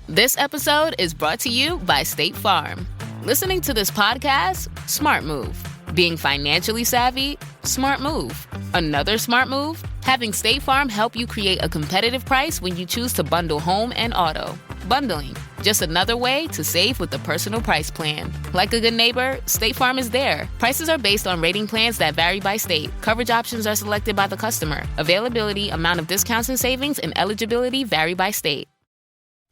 This episode is brought to you by State Farm. Listening to this podcast? Smart move. Being financially savvy? Smart move. Another smart move? Having State Farm help you create a competitive price when you choose to bundle home and auto. Bundling, just another way to save with the Personal Price Plan. Like a good neighbor, State Farm is there. Prices are based on rating plans that vary by state. Coverage options are selected by the customer. Availability, amount of discounts and savings, and eligibility vary by state.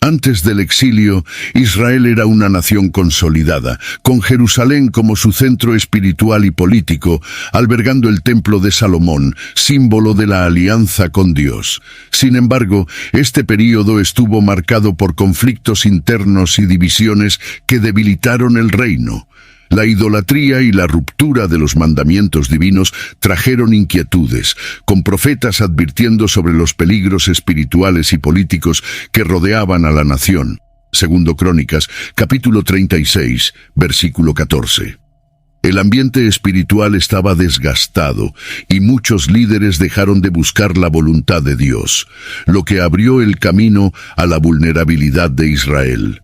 Antes del exilio, Israel era una nación consolidada, con Jerusalén como su centro espiritual y político, albergando el Templo de Salomón, símbolo de la alianza con Dios. Sin embargo, este período estuvo marcado por conflictos internos y divisiones que debilitaron el reino. La idolatría y la ruptura de los mandamientos divinos trajeron inquietudes, con profetas advirtiendo sobre los peligros espirituales y políticos que rodeaban a la nación. Segundo Crónicas, capítulo 36, versículo 14. El ambiente espiritual estaba desgastado y muchos líderes dejaron de buscar la voluntad de Dios, lo que abrió el camino a la vulnerabilidad de Israel.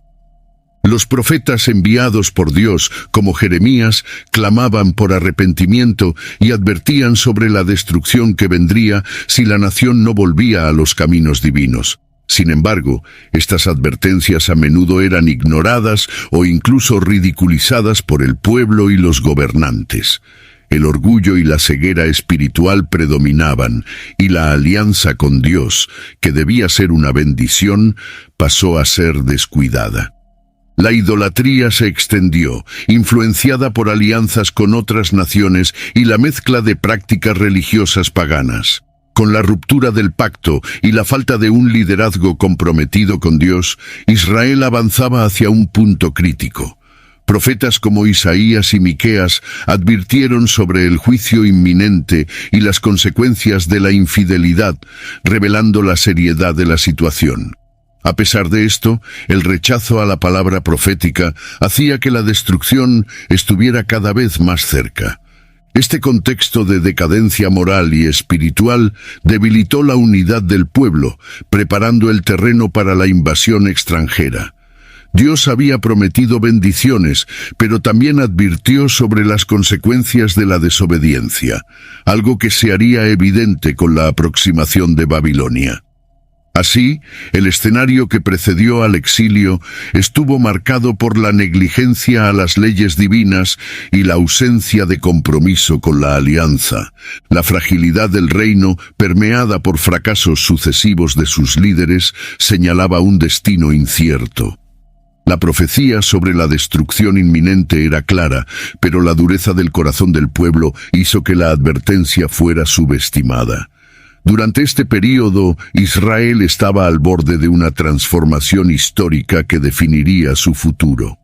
Los profetas enviados por Dios, como Jeremías, clamaban por arrepentimiento y advertían sobre la destrucción que vendría si la nación no volvía a los caminos divinos. Sin embargo, estas advertencias a menudo eran ignoradas o incluso ridiculizadas por el pueblo y los gobernantes. El orgullo y la ceguera espiritual predominaban, y la alianza con Dios, que debía ser una bendición, pasó a ser descuidada. La idolatría se extendió, influenciada por alianzas con otras naciones y la mezcla de prácticas religiosas paganas. Con la ruptura del pacto y la falta de un liderazgo comprometido con Dios, Israel avanzaba hacia un punto crítico. Profetas como Isaías y Miqueas advirtieron sobre el juicio inminente y las consecuencias de la infidelidad, revelando la seriedad de la situación. A pesar de esto, el rechazo a la palabra profética hacía que la destrucción estuviera cada vez más cerca. Este contexto de decadencia moral y espiritual debilitó la unidad del pueblo, preparando el terreno para la invasión extranjera. Dios había prometido bendiciones, pero también advirtió sobre las consecuencias de la desobediencia, algo que se haría evidente con la aproximación de Babilonia. Así, el escenario que precedió al exilio estuvo marcado por la negligencia a las leyes divinas y la ausencia de compromiso con la alianza. La fragilidad del reino, permeada por fracasos sucesivos de sus líderes, señalaba un destino incierto. La profecía sobre la destrucción inminente era clara, pero la dureza del corazón del pueblo hizo que la advertencia fuera subestimada. Durante este período, Israel estaba al borde de una transformación histórica que definiría su futuro.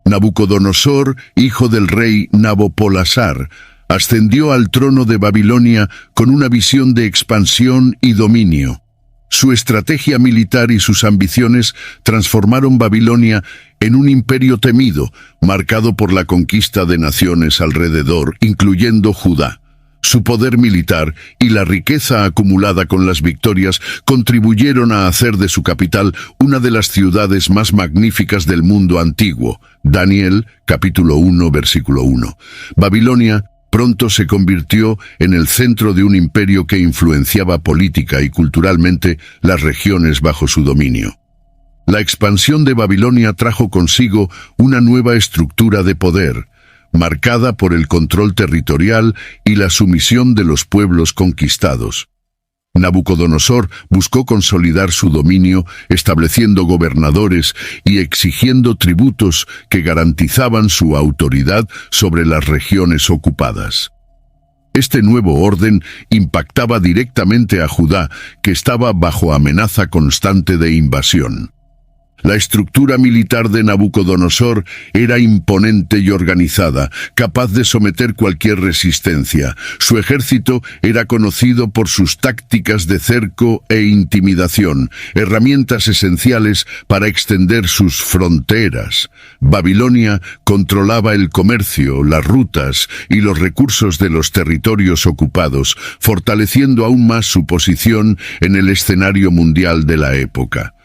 Nabucodonosor, hijo del rey Nabopolassar, ascendió al trono de Babilonia con una visión de expansión y dominio. Su estrategia militar y sus ambiciones transformaron Babilonia en un imperio temido, marcado por la conquista de naciones alrededor, incluyendo Judá. Su poder militar y la riqueza acumulada con las victorias contribuyeron a hacer de su capital una de las ciudades más magníficas del mundo antiguo. Daniel, capítulo 1, versículo 1. Babilonia pronto se convirtió en el centro de un imperio que influenciaba política y culturalmente las regiones bajo su dominio. La expansión de Babilonia trajo consigo una nueva estructura de poder, marcada por el control territorial y la sumisión de los pueblos conquistados. Nabucodonosor buscó consolidar su dominio, estableciendo gobernadores y exigiendo tributos que garantizaban su autoridad sobre las regiones ocupadas. Este nuevo orden impactaba directamente a Judá, que estaba bajo amenaza constante de invasión. La estructura militar de Nabucodonosor era imponente y organizada, capaz de someter cualquier resistencia. Su ejército era conocido por sus tácticas de cerco e intimidación, herramientas esenciales para extender sus fronteras. Babilonia controlaba el comercio, las rutas y los recursos de los territorios ocupados, fortaleciendo aún más su posición en el escenario mundial de la época.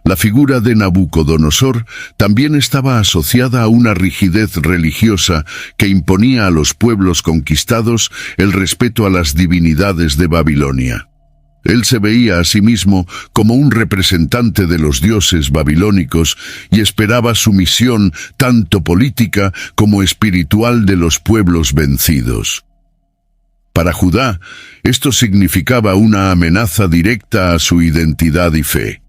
La figura de Nabucodonosor también estaba asociada a una rigidez religiosa que imponía a los pueblos conquistados el respeto a las divinidades de Babilonia. Él se veía a sí mismo como un representante de los dioses babilónicos y esperaba sumisión tanto política como espiritual de los pueblos vencidos. Para Judá, esto significaba una amenaza directa a su identidad y fe.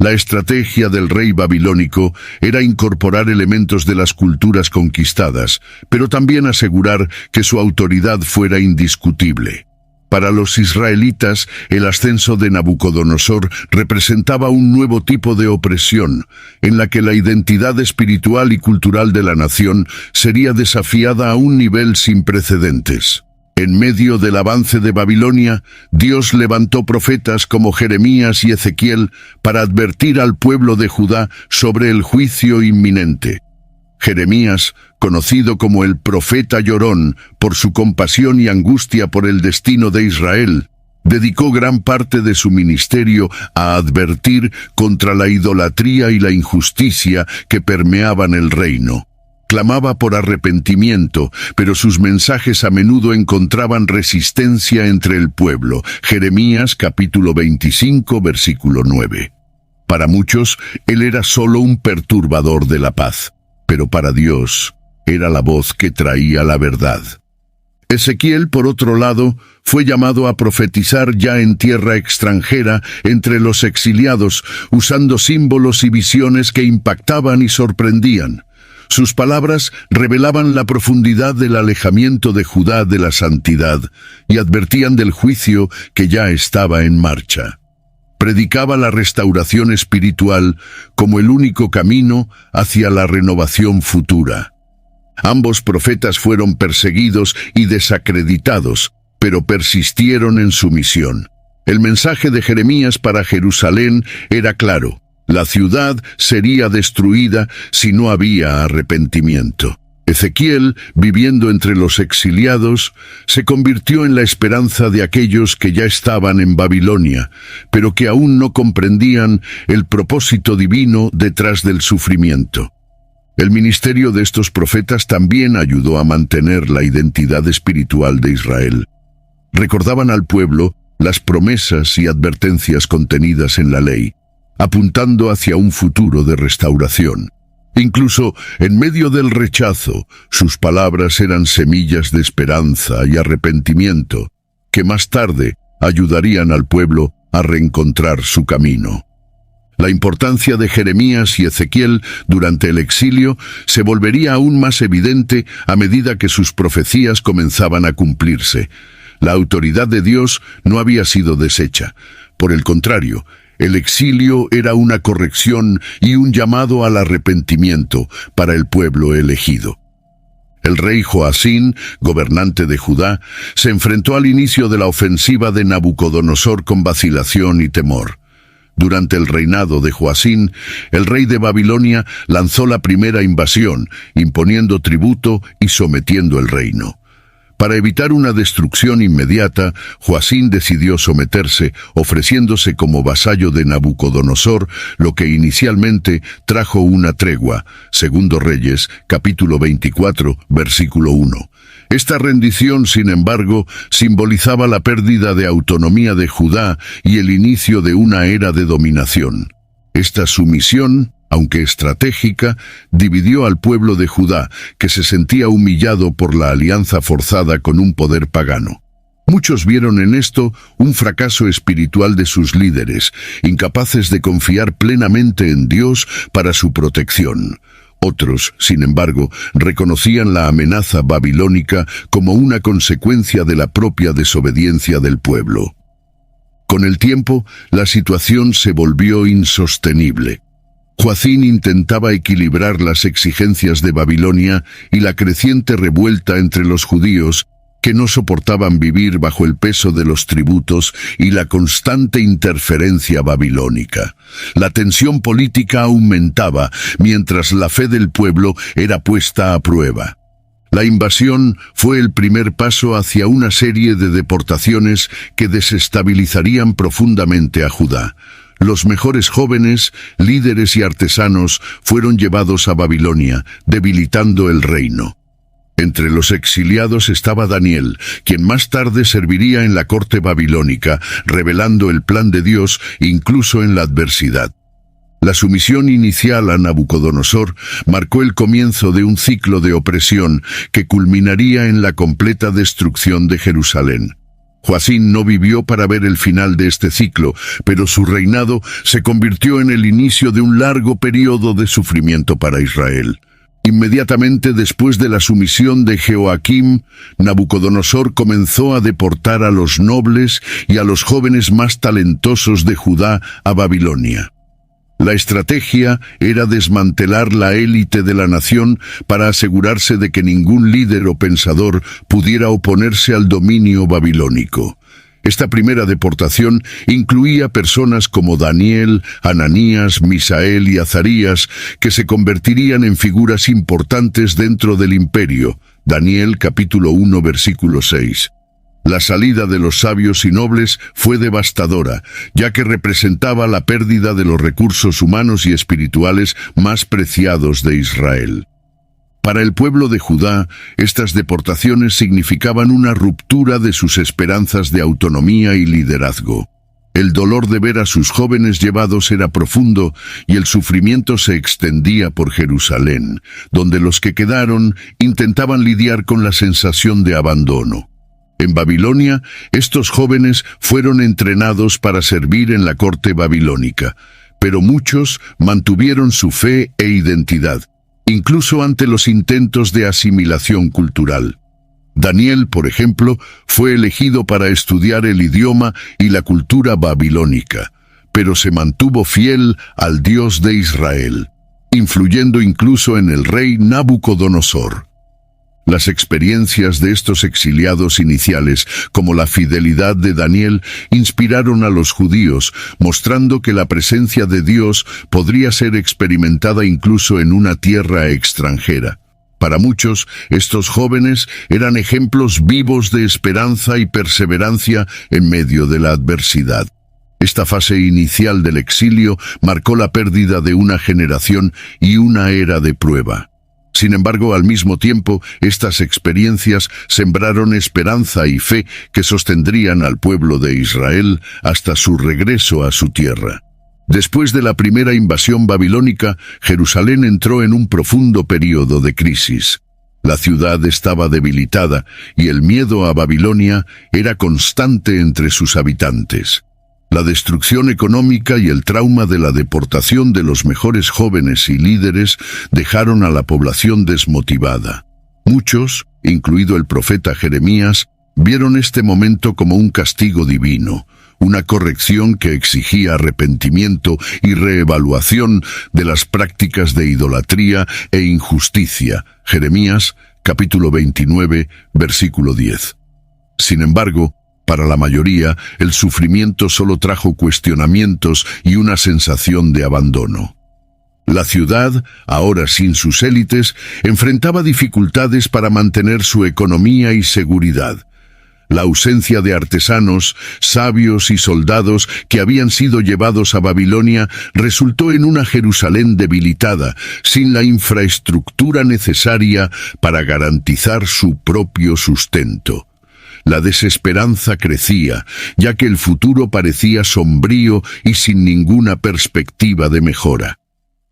La estrategia del rey babilónico era incorporar elementos de las culturas conquistadas, pero también asegurar que su autoridad fuera indiscutible. Para los israelitas, el ascenso de Nabucodonosor representaba un nuevo tipo de opresión, en la que la identidad espiritual y cultural de la nación sería desafiada a un nivel sin precedentes. En medio del avance de Babilonia, Dios levantó profetas como Jeremías y Ezequiel para advertir al pueblo de Judá sobre el juicio inminente. Jeremías, conocido como el profeta llorón por su compasión y angustia por el destino de Israel, dedicó gran parte de su ministerio a advertir contra la idolatría y la injusticia que permeaban el reino. Clamaba por arrepentimiento, pero sus mensajes a menudo encontraban resistencia entre el pueblo. Jeremías capítulo 25, versículo 9. Para muchos, él era solo un perturbador de la paz, pero para Dios era la voz que traía la verdad. Ezequiel, por otro lado, fue llamado a profetizar ya en tierra extranjera entre los exiliados, usando símbolos y visiones que impactaban y sorprendían. Sus palabras revelaban la profundidad del alejamiento de Judá de la santidad y advertían del juicio que ya estaba en marcha. Predicaba la restauración espiritual como el único camino hacia la renovación futura. Ambos profetas fueron perseguidos y desacreditados, pero persistieron en su misión. El mensaje de Jeremías para Jerusalén era claro. La ciudad sería destruida si no había arrepentimiento. Ezequiel, viviendo entre los exiliados, se convirtió en la esperanza de aquellos que ya estaban en Babilonia, pero que aún no comprendían el propósito divino detrás del sufrimiento. El ministerio de estos profetas también ayudó a mantener la identidad espiritual de Israel. Recordaban al pueblo las promesas y advertencias contenidas en la ley, apuntando hacia un futuro de restauración. Incluso en medio del rechazo, sus palabras eran semillas de esperanza y arrepentimiento, que más tarde ayudarían al pueblo a reencontrar su camino. La importancia de Jeremías y Ezequiel durante el exilio se volvería aún más evidente a medida que sus profecías comenzaban a cumplirse. La autoridad de Dios no había sido deshecha. Por el contrario, el exilio era una corrección y un llamado al arrepentimiento para el pueblo elegido. El rey Joacín, gobernante de Judá, se enfrentó al inicio de la ofensiva de Nabucodonosor con vacilación y temor. Durante el reinado de Joacín, el rey de Babilonia lanzó la primera invasión, imponiendo tributo y sometiendo el reino. Para evitar una destrucción inmediata, Joacín decidió someterse, ofreciéndose como vasallo de Nabucodonosor, lo que inicialmente trajo una tregua. Segundo Reyes, capítulo 24, versículo 1. Esta rendición, sin embargo, simbolizaba la pérdida de autonomía de Judá y el inicio de una era de dominación. Esta sumisión, aunque estratégica, dividió al pueblo de Judá, que se sentía humillado por la alianza forzada con un poder pagano. Muchos vieron en esto un fracaso espiritual de sus líderes, incapaces de confiar plenamente en Dios para su protección. Otros, sin embargo, reconocían la amenaza babilónica como una consecuencia de la propia desobediencia del pueblo. Con el tiempo, la situación se volvió insostenible. Joacín intentaba equilibrar las exigencias de Babilonia y la creciente revuelta entre los judíos que no soportaban vivir bajo el peso de los tributos y la constante interferencia babilónica. La tensión política aumentaba mientras la fe del pueblo era puesta a prueba. La invasión fue el primer paso hacia una serie de deportaciones que desestabilizarían profundamente a Judá. Los mejores jóvenes, líderes y artesanos fueron llevados a Babilonia, debilitando el reino. Entre los exiliados estaba Daniel, quien más tarde serviría en la corte babilónica, revelando el plan de Dios incluso en la adversidad. La sumisión inicial a Nabucodonosor marcó el comienzo de un ciclo de opresión que culminaría en la completa destrucción de Jerusalén. Joacín no vivió para ver el final de este ciclo, pero su reinado se convirtió en el inicio de un largo periodo de sufrimiento para Israel. Inmediatamente después de la sumisión de Jehoaquim, Nabucodonosor comenzó a deportar a los nobles y a los jóvenes más talentosos de Judá a Babilonia. La estrategia era desmantelar la élite de la nación para asegurarse de que ningún líder o pensador pudiera oponerse al dominio babilónico. Esta primera deportación incluía personas como Daniel, Ananías, Misael y Azarías, que se convertirían en figuras importantes dentro del imperio. Daniel capítulo 1 versículo 6. La salida de los sabios y nobles fue devastadora, ya que representaba la pérdida de los recursos humanos y espirituales más preciados de Israel. Para el pueblo de Judá, estas deportaciones significaban una ruptura de sus esperanzas de autonomía y liderazgo. El dolor de ver a sus jóvenes llevados era profundo y el sufrimiento se extendía por Jerusalén, donde los que quedaron intentaban lidiar con la sensación de abandono. En Babilonia, estos jóvenes fueron entrenados para servir en la corte babilónica, pero muchos mantuvieron su fe e identidad, incluso ante los intentos de asimilación cultural. Daniel, por ejemplo, fue elegido para estudiar el idioma y la cultura babilónica, pero se mantuvo fiel al Dios de Israel, influyendo incluso en el rey Nabucodonosor. Las experiencias de estos exiliados iniciales, como la fidelidad de Daniel, inspiraron a los judíos, mostrando que la presencia de Dios podría ser experimentada incluso en una tierra extranjera. Para muchos, estos jóvenes eran ejemplos vivos de esperanza y perseverancia en medio de la adversidad. Esta fase inicial del exilio marcó la pérdida de una generación y una era de prueba. Sin embargo, al mismo tiempo, estas experiencias sembraron esperanza y fe que sostendrían al pueblo de Israel hasta su regreso a su tierra. Después de la primera invasión babilónica, Jerusalén entró en un profundo período de crisis. La ciudad estaba debilitada y el miedo a Babilonia era constante entre sus habitantes. La destrucción económica y el trauma de la deportación de los mejores jóvenes y líderes dejaron a la población desmotivada. Muchos, incluido el profeta Jeremías, vieron este momento como un castigo divino, una corrección que exigía arrepentimiento y reevaluación de las prácticas de idolatría e injusticia. Jeremías, capítulo 29, versículo 10. Sin embargo, para la mayoría, el sufrimiento solo trajo cuestionamientos y una sensación de abandono. La ciudad, ahora sin sus élites, enfrentaba dificultades para mantener su economía y seguridad. La ausencia de artesanos, sabios y soldados que habían sido llevados a Babilonia resultó en una Jerusalén debilitada, sin la infraestructura necesaria para garantizar su propio sustento. La desesperanza crecía, ya que el futuro parecía sombrío y sin ninguna perspectiva de mejora.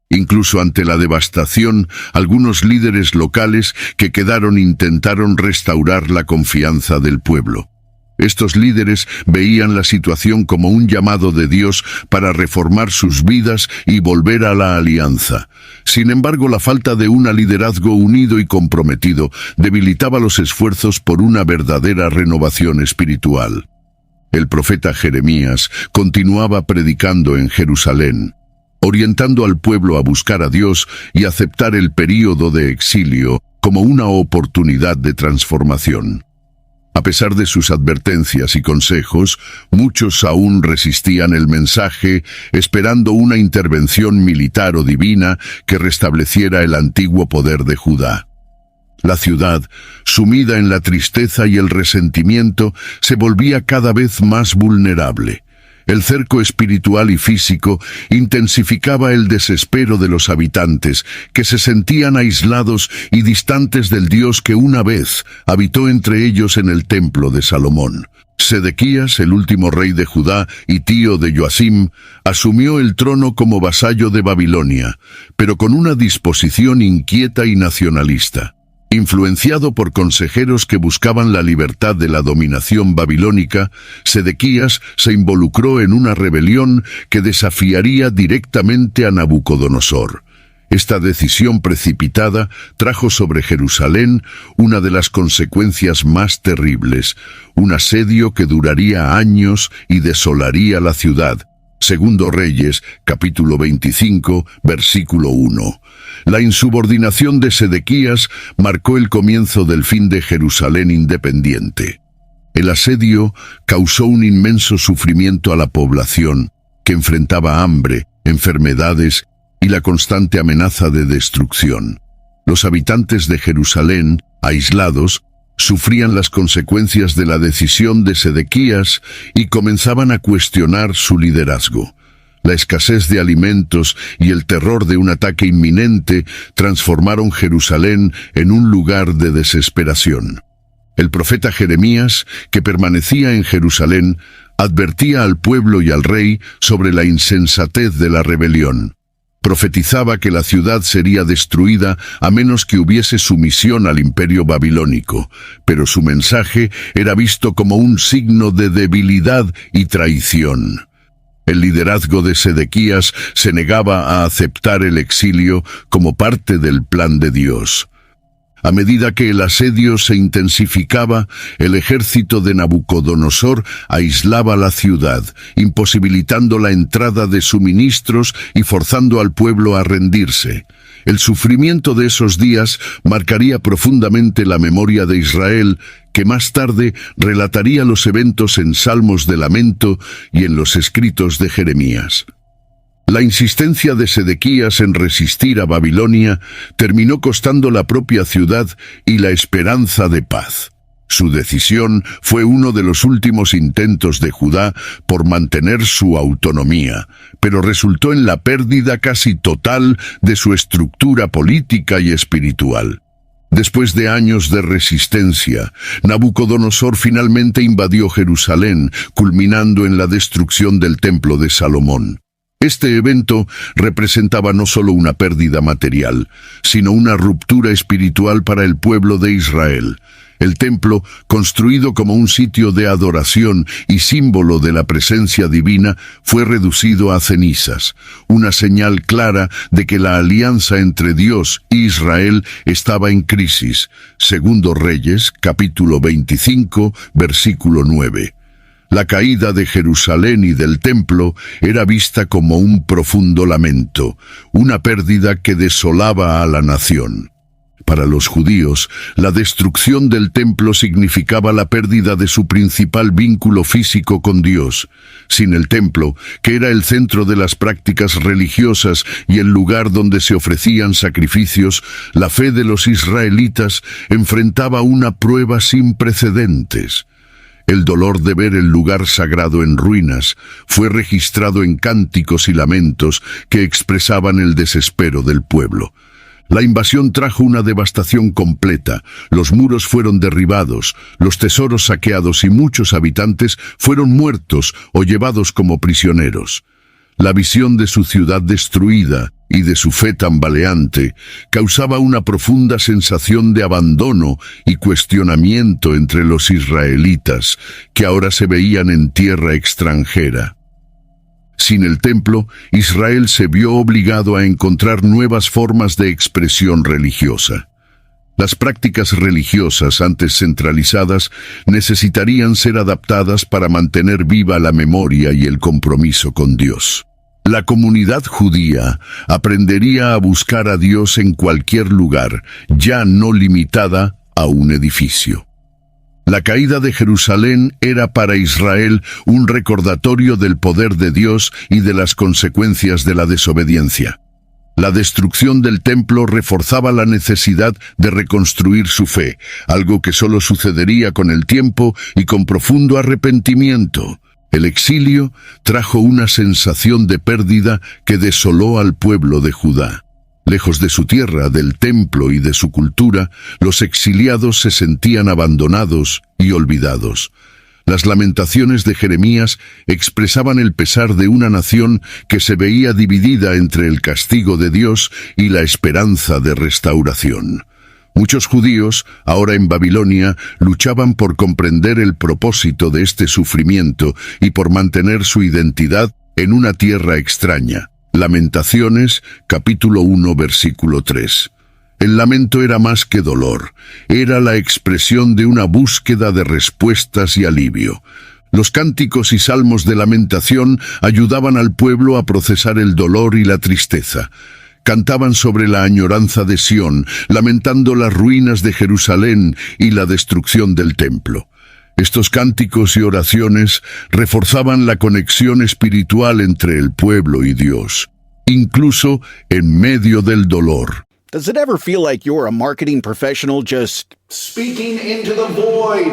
Incluso ante la devastación, algunos líderes locales que quedaron intentaron restaurar la confianza del pueblo. Estos líderes veían la situación como un llamado de Dios para reformar sus vidas y volver a la alianza. Sin embargo, la falta de un liderazgo unido y comprometido debilitaba los esfuerzos por una verdadera renovación espiritual. El profeta Jeremías continuaba predicando en Jerusalén, orientando al pueblo a buscar a Dios y aceptar el período de exilio como una oportunidad de transformación. A pesar de sus advertencias y consejos, muchos aún resistían el mensaje, esperando una intervención militar o divina que restableciera el antiguo poder de Judá. La ciudad, sumida en la tristeza y el resentimiento, se volvía cada vez más vulnerable. El cerco espiritual y físico intensificaba el desespero de los habitantes, que se sentían aislados y distantes del Dios que una vez habitó entre ellos en el templo de Salomón. Sedequías, el último rey de Judá y tío de Joacim, asumió el trono como vasallo de Babilonia, pero con una disposición inquieta y nacionalista. Influenciado por consejeros que buscaban la libertad de la dominación babilónica, Sedequías se involucró en una rebelión que desafiaría directamente a Nabucodonosor. Esta decisión precipitada trajo sobre Jerusalén una de las consecuencias más terribles, un asedio que duraría años y desolaría la ciudad. Segundo Reyes, capítulo 25, versículo 1. La insubordinación de Sedequías marcó el comienzo del fin de Jerusalén independiente. El asedio causó un inmenso sufrimiento a la población, que enfrentaba hambre, enfermedades y la constante amenaza de destrucción. Los habitantes de Jerusalén, aislados, sufrían las consecuencias de la decisión de Sedequías y comenzaban a cuestionar su liderazgo. La escasez de alimentos y el terror de un ataque inminente transformaron Jerusalén en un lugar de desesperación. El profeta Jeremías, que permanecía en Jerusalén, advertía al pueblo y al rey sobre la insensatez de la rebelión. Profetizaba que la ciudad sería destruida a menos que hubiese sumisión al imperio babilónico, pero su mensaje era visto como un signo de debilidad y traición. El liderazgo de Sedequías se negaba a aceptar el exilio como parte del plan de Dios. A medida que el asedio se intensificaba, el ejército de Nabucodonosor aislaba la ciudad, imposibilitando la entrada de suministros y forzando al pueblo a rendirse. El sufrimiento de esos días marcaría profundamente la memoria de Israel, que más tarde relataría los eventos en salmos de lamento y en los escritos de Jeremías. La insistencia de Sedequías en resistir a Babilonia terminó costando la propia ciudad y la esperanza de paz. Su decisión fue uno de los últimos intentos de Judá por mantener su autonomía, pero resultó en la pérdida casi total de su estructura política y espiritual. Después de años de resistencia, Nabucodonosor finalmente invadió Jerusalén, culminando en la destrucción del templo de Salomón. Este evento representaba no solo una pérdida material, sino una ruptura espiritual para el pueblo de Israel. El templo, construido como un sitio de adoración y símbolo de la presencia divina, fue reducido a cenizas, una señal clara de que la alianza entre Dios e Israel estaba en crisis. Segundo Reyes, capítulo 25, versículo 9. La caída de Jerusalén y del templo era vista como un profundo lamento, una pérdida que desolaba a la nación. Para los judíos, la destrucción del templo significaba la pérdida de su principal vínculo físico con Dios. Sin el templo, que era el centro de las prácticas religiosas y el lugar donde se ofrecían sacrificios, la fe de los israelitas enfrentaba una prueba sin precedentes. El dolor de ver el lugar sagrado en ruinas fue registrado en cánticos y lamentos que expresaban el desespero del pueblo. La invasión trajo una devastación completa, los muros fueron derribados, los tesoros saqueados y muchos habitantes fueron muertos o llevados como prisioneros. La visión de su ciudad destruida y de su fe tambaleante causaba una profunda sensación de abandono y cuestionamiento entre los israelitas, que ahora se veían en tierra extranjera. Sin el templo, Israel se vio obligado a encontrar nuevas formas de expresión religiosa. Las prácticas religiosas antes centralizadas necesitarían ser adaptadas para mantener viva la memoria y el compromiso con Dios. La comunidad judía aprendería a buscar a Dios en cualquier lugar, ya no limitada a un edificio. La caída de Jerusalén era para Israel un recordatorio del poder de Dios y de las consecuencias de la desobediencia. La destrucción del templo reforzaba la necesidad de reconstruir su fe, algo que solo sucedería con el tiempo y con profundo arrepentimiento. El exilio trajo una sensación de pérdida que desoló al pueblo de Judá. Lejos de su tierra, del templo y de su cultura, los exiliados se sentían abandonados y olvidados. Las lamentaciones de Jeremías expresaban el pesar de una nación que se veía dividida entre el castigo de Dios y la esperanza de restauración. Muchos judíos, ahora en Babilonia, luchaban por comprender el propósito de este sufrimiento y por mantener su identidad en una tierra extraña. Lamentaciones, capítulo 1, versículo 3. El lamento era más que dolor, era la expresión de una búsqueda de respuestas y alivio. Los cánticos y salmos de lamentación ayudaban al pueblo a procesar el dolor y la tristeza. Cantaban sobre la añoranza de Sión, lamentando las ruinas de Jerusalén y la destrucción del templo. Estos cánticos y oraciones reforzaban la conexión espiritual entre el pueblo y Dios, incluso en medio del dolor. Does it ever feel like you're a marketing professional just speaking into the void?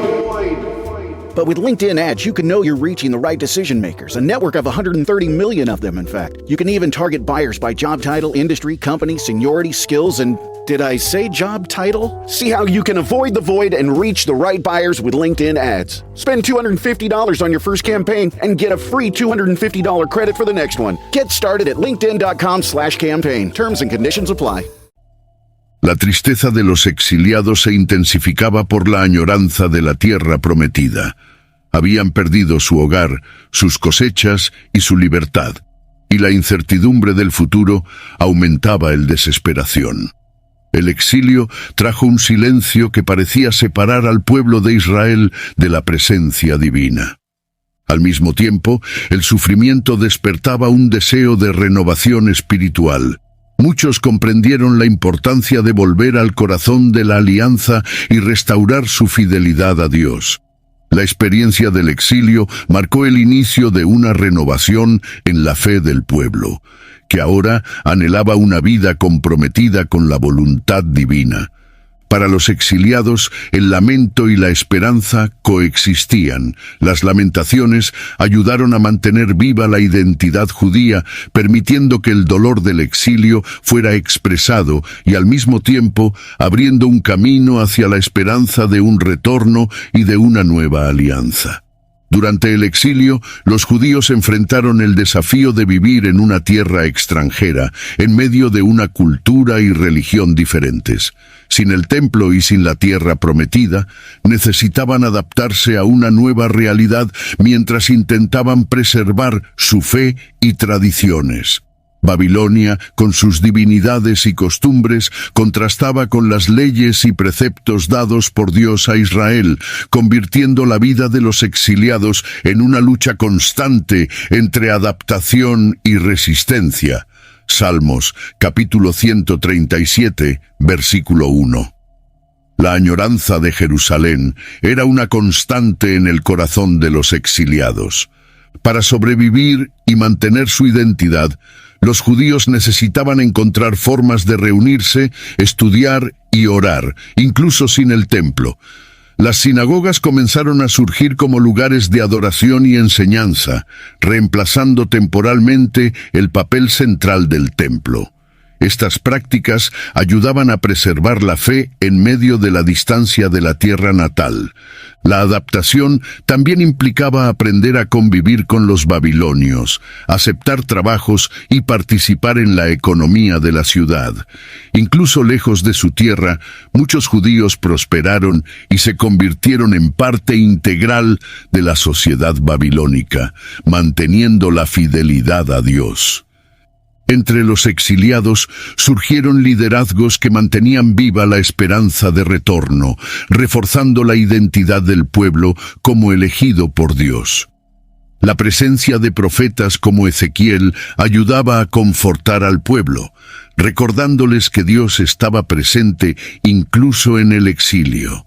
But with LinkedIn ads, you can know you're reaching the right decision makers, a network of 130 million of them, in fact. You can even target buyers by job title, industry, company, seniority, skills, and did I say job title? See how you can avoid the void and reach the right buyers with LinkedIn ads. Spend $250 on your first campaign and get a free $250 credit for the next one. Get started at linkedin.com/campaign. Terms and conditions apply. La tristeza de los exiliados se intensificaba por la añoranza de la tierra prometida. Habían perdido su hogar, sus cosechas y su libertad, y la incertidumbre del futuro aumentaba el desesperación. El exilio trajo un silencio que parecía separar al pueblo de Israel de la presencia divina. Al mismo tiempo, el sufrimiento despertaba un deseo de renovación espiritual. Muchos comprendieron la importancia de volver al corazón de la alianza y restaurar su fidelidad a Dios. La experiencia del exilio marcó el inicio de una renovación en la fe del pueblo, que ahora anhelaba una vida comprometida con la voluntad divina. Para los exiliados, el lamento y la esperanza coexistían. Las lamentaciones ayudaron a mantener viva la identidad judía, permitiendo que el dolor del exilio fuera expresado y al mismo tiempo abriendo un camino hacia la esperanza de un retorno y de una nueva alianza. Durante el exilio, los judíos enfrentaron el desafío de vivir en una tierra extranjera, en medio de una cultura y religión diferentes. Sin el templo y sin la tierra prometida, necesitaban adaptarse a una nueva realidad mientras intentaban preservar su fe y tradiciones. Babilonia, con sus divinidades y costumbres, contrastaba con las leyes y preceptos dados por Dios a Israel, convirtiendo la vida de los exiliados en una lucha constante entre adaptación y resistencia. Salmos, capítulo 137, versículo 1. La añoranza de Jerusalén era una constante en el corazón de los exiliados. Para sobrevivir y mantener su identidad, los judíos necesitaban encontrar formas de reunirse, estudiar y orar, incluso sin el templo. Las sinagogas comenzaron a surgir como lugares de adoración y enseñanza, reemplazando temporalmente el papel central del templo. Estas prácticas ayudaban a preservar la fe en medio de la distancia de la tierra natal. La adaptación también implicaba aprender a convivir con los babilonios, aceptar trabajos y participar en la economía de la ciudad. Incluso lejos de su tierra, muchos judíos prosperaron y se convirtieron en parte integral de la sociedad babilónica, manteniendo la fidelidad a Dios. Entre los exiliados surgieron liderazgos que mantenían viva la esperanza de retorno, reforzando la identidad del pueblo como elegido por Dios. La presencia de profetas como Ezequiel ayudaba a confortar al pueblo, recordándoles que Dios estaba presente incluso en el exilio.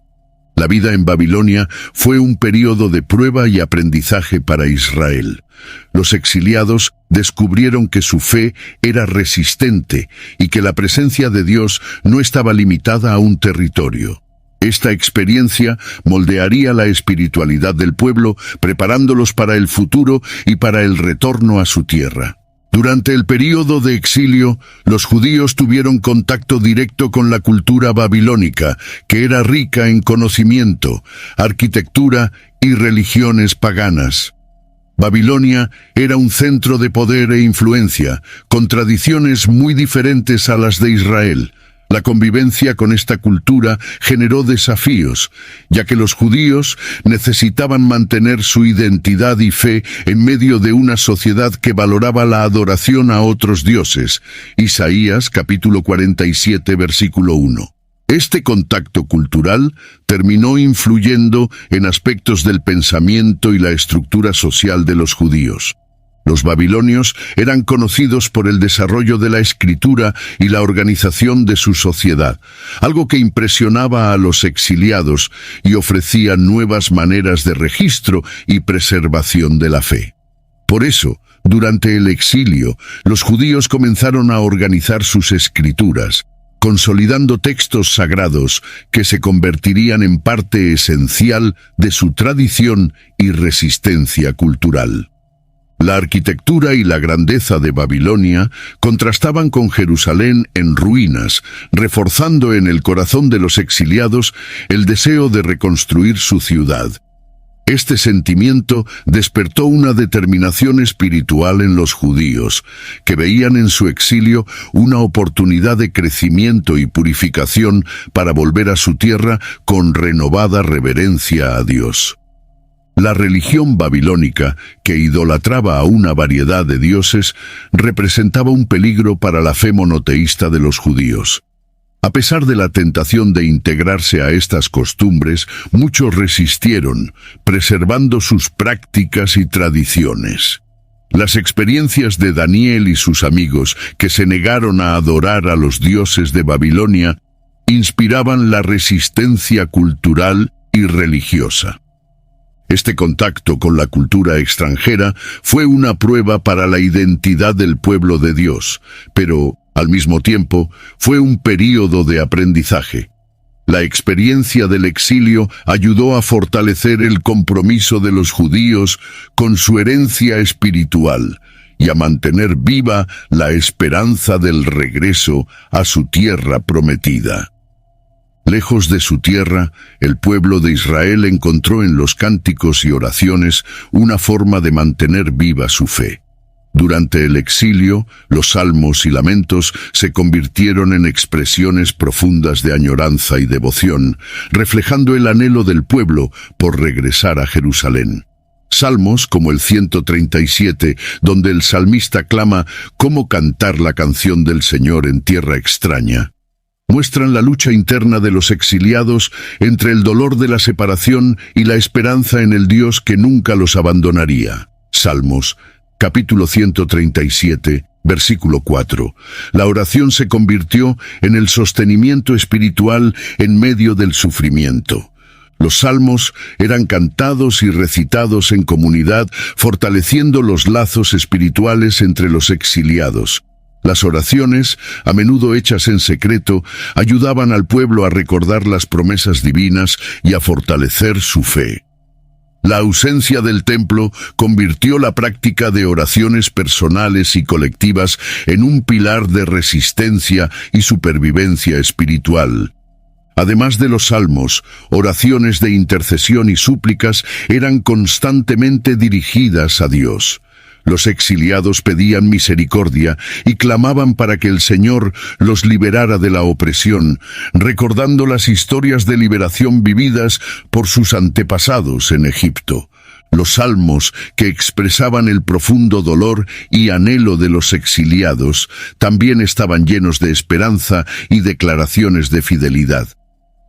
La vida en Babilonia fue un periodo de prueba y aprendizaje para Israel. Los exiliados descubrieron que su fe era resistente y que la presencia de Dios no estaba limitada a un territorio. Esta experiencia moldearía la espiritualidad del pueblo, preparándolos para el futuro y para el retorno a su tierra. Durante el período de exilio, los judíos tuvieron contacto directo con la cultura babilónica, que era rica en conocimiento, arquitectura y religiones paganas. Babilonia era un centro de poder e influencia, con tradiciones muy diferentes a las de Israel. La convivencia con esta cultura generó desafíos, ya que los judíos necesitaban mantener su identidad y fe en medio de una sociedad que valoraba la adoración a otros dioses. Isaías capítulo 47, versículo 1. Este contacto cultural terminó influyendo en aspectos del pensamiento y la estructura social de los judíos. Los babilonios eran conocidos por el desarrollo de la escritura y la organización de su sociedad, algo que impresionaba a los exiliados y ofrecía nuevas maneras de registro y preservación de la fe. Por eso, durante el exilio, los judíos comenzaron a organizar sus escrituras, consolidando textos sagrados que se convertirían en parte esencial de su tradición y resistencia cultural. La arquitectura y la grandeza de Babilonia contrastaban con Jerusalén en ruinas, reforzando en el corazón de los exiliados el deseo de reconstruir su ciudad. Este sentimiento despertó una determinación espiritual en los judíos, que veían en su exilio una oportunidad de crecimiento y purificación para volver a su tierra con renovada reverencia a Dios. La religión babilónica, que idolatraba a una variedad de dioses, representaba un peligro para la fe monoteísta de los judíos. A pesar de la tentación de integrarse a estas costumbres, muchos resistieron, preservando sus prácticas y tradiciones. Las experiencias de Daniel y sus amigos, que se negaron a adorar a los dioses de Babilonia, inspiraban la resistencia cultural y religiosa. Este contacto con la cultura extranjera fue una prueba para la identidad del pueblo de Dios, pero, al mismo tiempo, fue un período de aprendizaje. La experiencia del exilio ayudó a fortalecer el compromiso de los judíos con su herencia espiritual y a mantener viva la esperanza del regreso a su tierra prometida. Lejos de su tierra, el pueblo de Israel encontró en los cánticos y oraciones una forma de mantener viva su fe. Durante el exilio, los salmos y lamentos se convirtieron en expresiones profundas de añoranza y devoción, reflejando el anhelo del pueblo por regresar a Jerusalén. Salmos como el 137, donde el salmista clama «¿Cómo cantar la canción del Señor en tierra extraña?», muestran la lucha interna de los exiliados entre el dolor de la separación y la esperanza en el Dios que nunca los abandonaría. Salmos, capítulo 137, versículo 4. La oración se convirtió en el sostenimiento espiritual en medio del sufrimiento. Los salmos eran cantados y recitados en comunidad, fortaleciendo los lazos espirituales entre los exiliados. Las oraciones, a menudo hechas en secreto, ayudaban al pueblo a recordar las promesas divinas y a fortalecer su fe. La ausencia del templo convirtió la práctica de oraciones personales y colectivas en un pilar de resistencia y supervivencia espiritual. Además de los salmos, oraciones de intercesión y súplicas eran constantemente dirigidas a Dios. Los exiliados pedían misericordia y clamaban para que el Señor los liberara de la opresión, recordando las historias de liberación vividas por sus antepasados en Egipto. Los salmos, que expresaban el profundo dolor y anhelo de los exiliados, también estaban llenos de esperanza y declaraciones de fidelidad.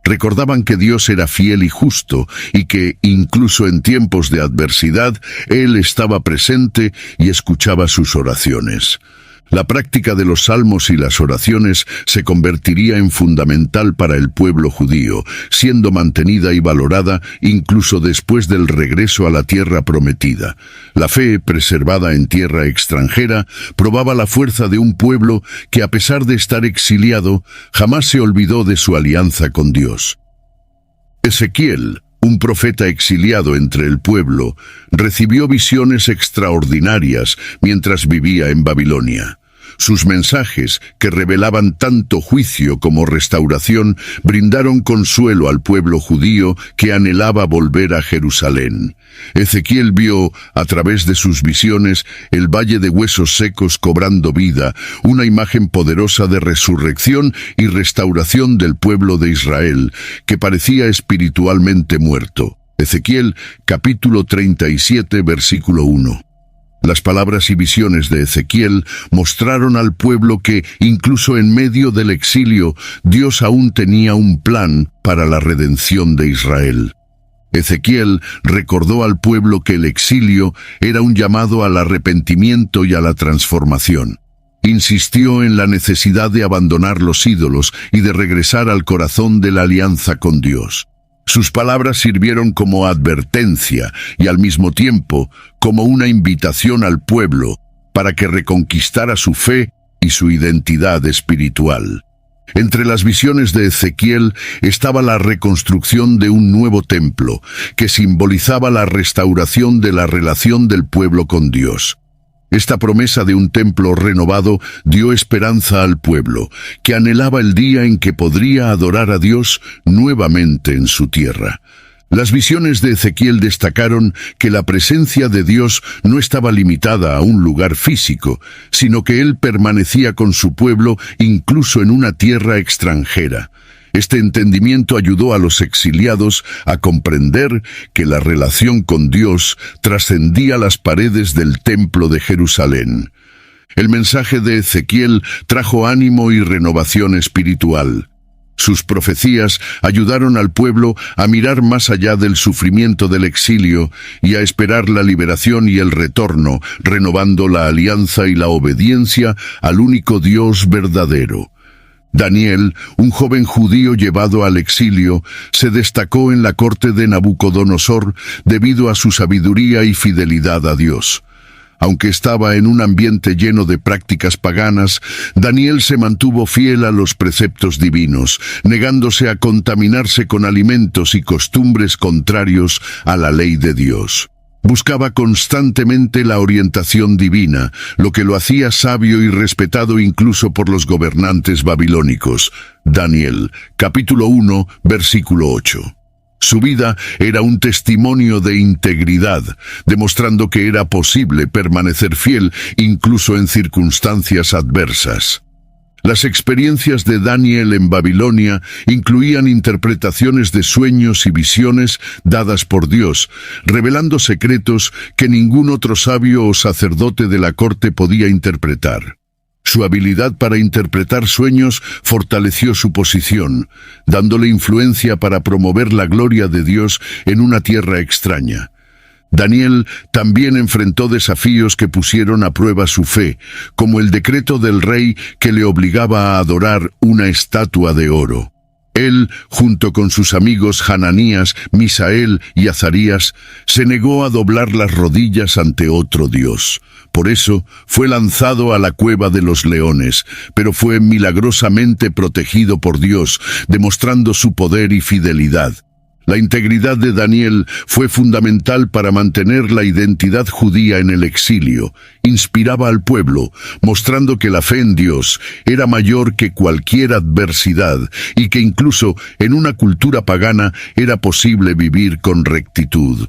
Recordaban que Dios era fiel y justo y que, incluso en tiempos de adversidad, Él estaba presente y escuchaba sus oraciones. La práctica de los salmos y las oraciones se convertiría en fundamental para el pueblo judío, siendo mantenida y valorada incluso después del regreso a la tierra prometida. La fe, preservada en tierra extranjera, probaba la fuerza de un pueblo que, a pesar de estar exiliado, jamás se olvidó de su alianza con Dios. Ezequiel, un profeta exiliado entre el pueblo, recibió visiones extraordinarias mientras vivía en Babilonia. Sus mensajes, que revelaban tanto juicio como restauración, brindaron consuelo al pueblo judío que anhelaba volver a Jerusalén. Ezequiel vio, a través de sus visiones, el valle de huesos secos cobrando vida, una imagen poderosa de resurrección y restauración del pueblo de Israel, que parecía espiritualmente muerto. Ezequiel, capítulo 37, versículo 1. Las palabras y visiones de Ezequiel mostraron al pueblo que, incluso en medio del exilio, Dios aún tenía un plan para la redención de Israel. Ezequiel recordó al pueblo que el exilio era un llamado al arrepentimiento y a la transformación. Insistió en la necesidad de abandonar los ídolos y de regresar al corazón de la alianza con Dios. Sus palabras sirvieron como advertencia y al mismo tiempo como una invitación al pueblo para que reconquistara su fe y su identidad espiritual. Entre las visiones de Ezequiel estaba la reconstrucción de un nuevo templo, que simbolizaba la restauración de la relación del pueblo con Dios. Esta promesa de un templo renovado dio esperanza al pueblo, que anhelaba el día en que podría adorar a Dios nuevamente en su tierra. Las visiones de Ezequiel destacaron que la presencia de Dios no estaba limitada a un lugar físico, sino que Él permanecía con su pueblo incluso en una tierra extranjera. Este entendimiento ayudó a los exiliados a comprender que la relación con Dios trascendía las paredes del templo de Jerusalén. El mensaje de Ezequiel trajo ánimo y renovación espiritual. Sus profecías ayudaron al pueblo a mirar más allá del sufrimiento del exilio y a esperar la liberación y el retorno, renovando la alianza y la obediencia al único Dios verdadero. Daniel, un joven judío llevado al exilio, se destacó en la corte de Nabucodonosor debido a su sabiduría y fidelidad a Dios. Aunque estaba en un ambiente lleno de prácticas paganas, Daniel se mantuvo fiel a los preceptos divinos, negándose a contaminarse con alimentos y costumbres contrarios a la ley de Dios. Buscaba constantemente la orientación divina, lo que lo hacía sabio y respetado incluso por los gobernantes babilónicos. Daniel, capítulo 1, versículo 8. Su vida era un testimonio de integridad, demostrando que era posible permanecer fiel incluso en circunstancias adversas. Las experiencias de Daniel en Babilonia incluían interpretaciones de sueños y visiones dadas por Dios, revelando secretos que ningún otro sabio o sacerdote de la corte podía interpretar. Su habilidad para interpretar sueños fortaleció su posición, dándole influencia para promover la gloria de Dios en una tierra extraña. Daniel también enfrentó desafíos que pusieron a prueba su fe, como el decreto del rey que le obligaba a adorar una estatua de oro. Él, junto con sus amigos Hananías, Misael y Azarías, se negó a doblar las rodillas ante otro Dios. Por eso fue lanzado a la cueva de los leones, pero fue milagrosamente protegido por Dios, demostrando su poder y fidelidad. La integridad de Daniel fue fundamental para mantener la identidad judía en el exilio. Inspiraba al pueblo, mostrando que la fe en Dios era mayor que cualquier adversidad y que incluso en una cultura pagana era posible vivir con rectitud.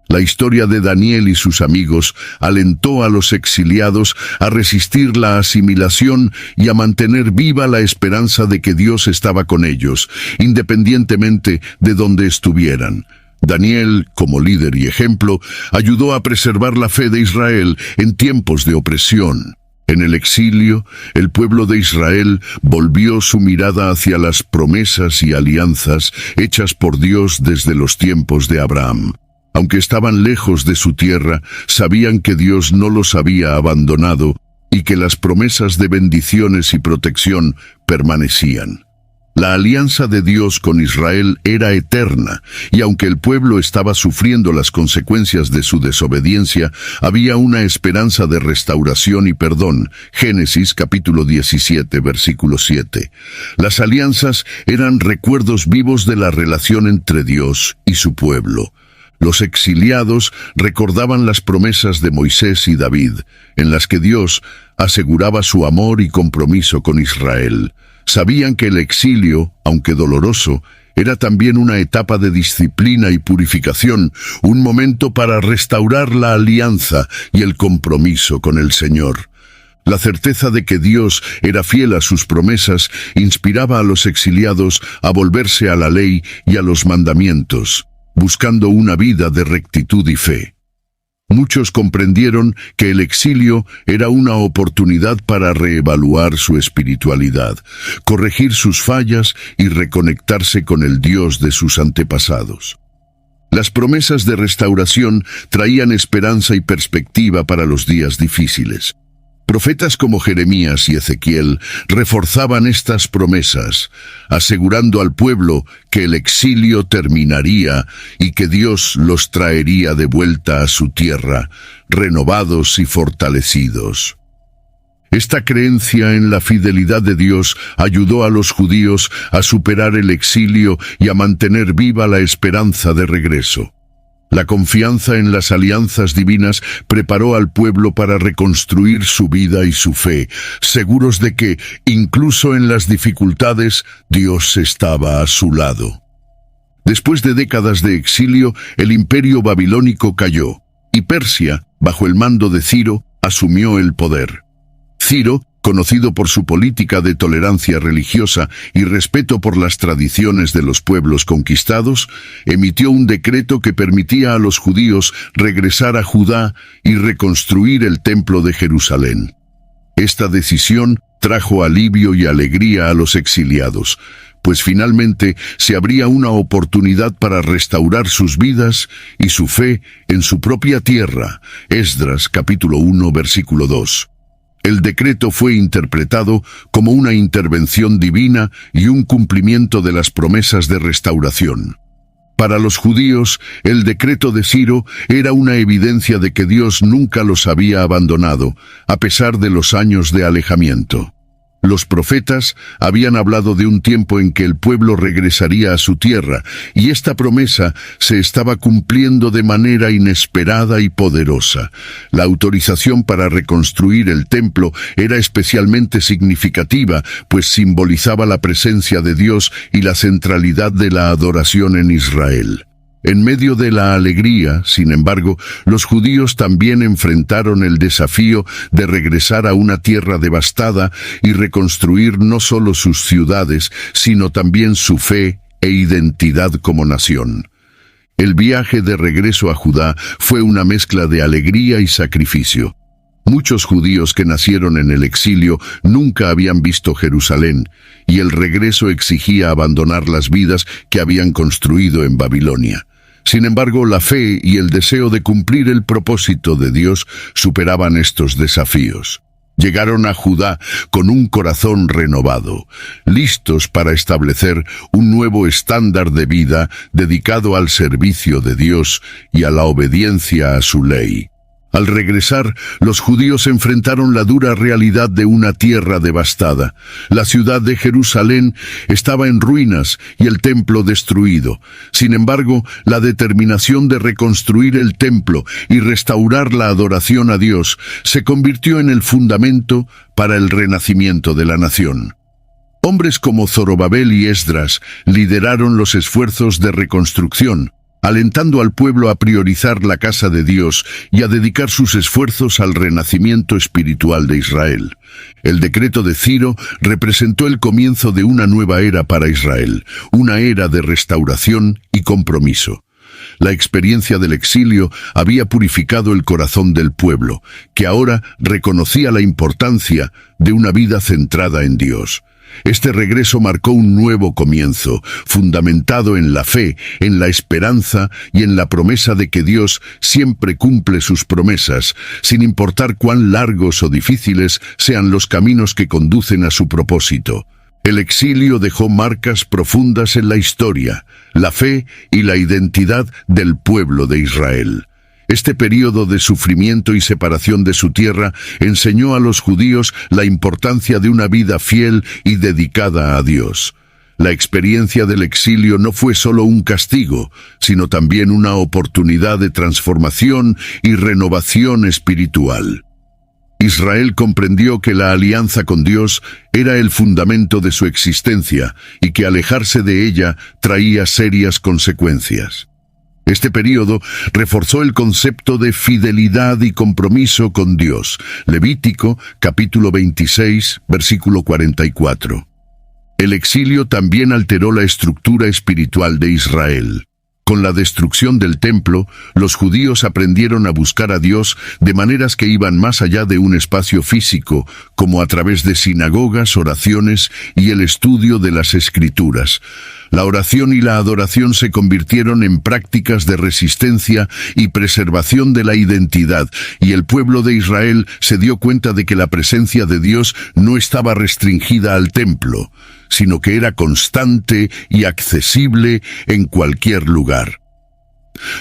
La historia de Daniel y sus amigos alentó a los exiliados a resistir la asimilación y a mantener viva la esperanza de que Dios estaba con ellos, independientemente de donde estuvieran. Daniel, como líder y ejemplo, ayudó a preservar la fe de Israel en tiempos de opresión. En el exilio, el pueblo de Israel volvió su mirada hacia las promesas y alianzas hechas por Dios desde los tiempos de Abraham. Aunque estaban lejos de su tierra, sabían que Dios no los había abandonado y que las promesas de bendiciones y protección permanecían. La alianza de Dios con Israel era eterna, y aunque el pueblo estaba sufriendo las consecuencias de su desobediencia, había una esperanza de restauración y perdón. Génesis capítulo 17, versículo 7. Las alianzas eran recuerdos vivos de la relación entre Dios y su pueblo. Los exiliados recordaban las promesas de Moisés y David, en las que Dios aseguraba su amor y compromiso con Israel. Sabían que el exilio, aunque doloroso, era también una etapa de disciplina y purificación, un momento para restaurar la alianza y el compromiso con el Señor. La certeza de que Dios era fiel a sus promesas inspiraba a los exiliados a volverse a la ley y a los mandamientos, buscando una vida de rectitud y fe. Muchos comprendieron que el exilio era una oportunidad para reevaluar su espiritualidad, corregir sus fallas y reconectarse con el Dios de sus antepasados. Las promesas de restauración traían esperanza y perspectiva para los días difíciles. Profetas como Jeremías y Ezequiel reforzaban estas promesas, asegurando al pueblo que el exilio terminaría y que Dios los traería de vuelta a su tierra, renovados y fortalecidos. Esta creencia en la fidelidad de Dios ayudó a los judíos a superar el exilio y a mantener viva la esperanza de regreso. La confianza en las alianzas divinas preparó al pueblo para reconstruir su vida y su fe, seguros de que, incluso en las dificultades, Dios estaba a su lado. Después de décadas de exilio, el imperio babilónico cayó, y Persia, bajo el mando de Ciro, asumió el poder. Ciro, conocido por su política de tolerancia religiosa y respeto por las tradiciones de los pueblos conquistados, emitió un decreto que permitía a los judíos regresar a Judá y reconstruir el templo de Jerusalén. Esta decisión trajo alivio y alegría a los exiliados, pues finalmente se abría una oportunidad para restaurar sus vidas y su fe en su propia tierra. Esdras capítulo 1, versículo 2. El decreto fue interpretado como una intervención divina y un cumplimiento de las promesas de restauración. Para los judíos, el decreto de Ciro era una evidencia de que Dios nunca los había abandonado, a pesar de los años de alejamiento. Los profetas habían hablado de un tiempo en que el pueblo regresaría a su tierra, y esta promesa se estaba cumpliendo de manera inesperada y poderosa. La autorización para reconstruir el templo era especialmente significativa, pues simbolizaba la presencia de Dios y la centralidad de la adoración en Israel. En medio de la alegría, sin embargo, los judíos también enfrentaron el desafío de regresar a una tierra devastada y reconstruir no solo sus ciudades, sino también su fe e identidad como nación. El viaje de regreso a Judá fue una mezcla de alegría y sacrificio. Muchos judíos que nacieron en el exilio nunca habían visto Jerusalén, y el regreso exigía abandonar las vidas que habían construido en Babilonia. Sin embargo, la fe y el deseo de cumplir el propósito de Dios superaban estos desafíos. Llegaron a Judá con un corazón renovado, listos para establecer un nuevo estándar de vida dedicado al servicio de Dios y a la obediencia a su ley. Al regresar, los judíos enfrentaron la dura realidad de una tierra devastada. La ciudad de Jerusalén estaba en ruinas y el templo destruido. Sin embargo, la determinación de reconstruir el templo y restaurar la adoración a Dios se convirtió en el fundamento para el renacimiento de la nación. Hombres como Zorobabel y Esdras lideraron los esfuerzos de reconstrucción, alentando al pueblo a priorizar la casa de Dios y a dedicar sus esfuerzos al renacimiento espiritual de Israel. El decreto de Ciro representó el comienzo de una nueva era para Israel, una era de restauración y compromiso. La experiencia del exilio había purificado el corazón del pueblo, que ahora reconocía la importancia de una vida centrada en Dios. Este regreso marcó un nuevo comienzo, fundamentado en la fe, en la esperanza y en la promesa de que Dios siempre cumple sus promesas, sin importar cuán largos o difíciles sean los caminos que conducen a su propósito. El exilio dejó marcas profundas en la historia, la fe y la identidad del pueblo de Israel. Este período de sufrimiento y separación de su tierra enseñó a los judíos la importancia de una vida fiel y dedicada a Dios. La experiencia del exilio no fue solo un castigo, sino también una oportunidad de transformación y renovación espiritual. Israel comprendió que la alianza con Dios era el fundamento de su existencia y que alejarse de ella traía serias consecuencias. Este período reforzó el concepto de fidelidad y compromiso con Dios. Levítico, capítulo 26, versículo 44. El exilio también alteró la estructura espiritual de Israel. Con la destrucción del templo, los judíos aprendieron a buscar a Dios de maneras que iban más allá de un espacio físico, como a través de sinagogas, oraciones y el estudio de las Escrituras. La oración y la adoración se convirtieron en prácticas de resistencia y preservación de la identidad, y el pueblo de Israel se dio cuenta de que la presencia de Dios no estaba restringida al templo, sino que era constante y accesible en cualquier lugar.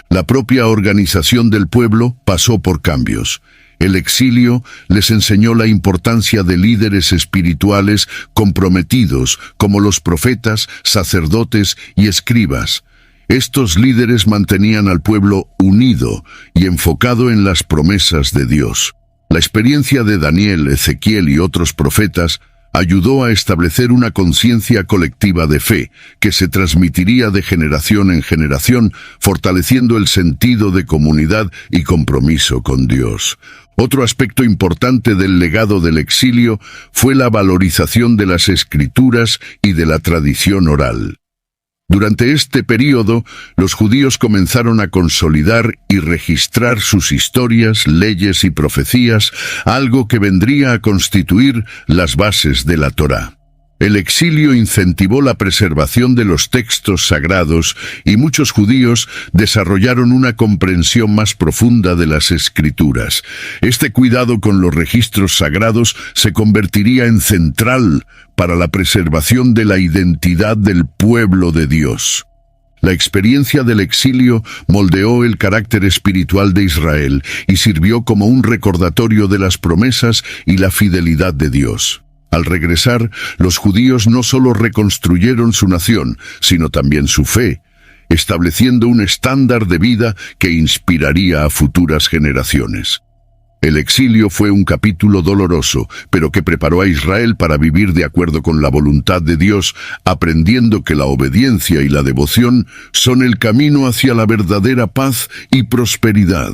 La propia organización del pueblo pasó por cambios. El exilio les enseñó la importancia de líderes espirituales comprometidos, como los profetas, sacerdotes y escribas. Estos líderes mantenían al pueblo unido y enfocado en las promesas de Dios. La experiencia de Daniel, Ezequiel y otros profetas ayudó a establecer una conciencia colectiva de fe, que se transmitiría de generación en generación, fortaleciendo el sentido de comunidad y compromiso con Dios. Otro aspecto importante del legado del exilio fue la valorización de las Escrituras y de la tradición oral. Durante este período, los judíos comenzaron a consolidar y registrar sus historias, leyes y profecías, algo que vendría a constituir las bases de la Torá. El exilio incentivó la preservación de los textos sagrados y muchos judíos desarrollaron una comprensión más profunda de las Escrituras. Este cuidado con los registros sagrados se convertiría en central para la preservación de la identidad del pueblo de Dios. La experiencia del exilio moldeó el carácter espiritual de Israel y sirvió como un recordatorio de las promesas y la fidelidad de Dios. Al regresar, los judíos no solo reconstruyeron su nación, sino también su fe, estableciendo un estándar de vida que inspiraría a futuras generaciones. El exilio fue un capítulo doloroso, pero que preparó a Israel para vivir de acuerdo con la voluntad de Dios, aprendiendo que la obediencia y la devoción son el camino hacia la verdadera paz y prosperidad.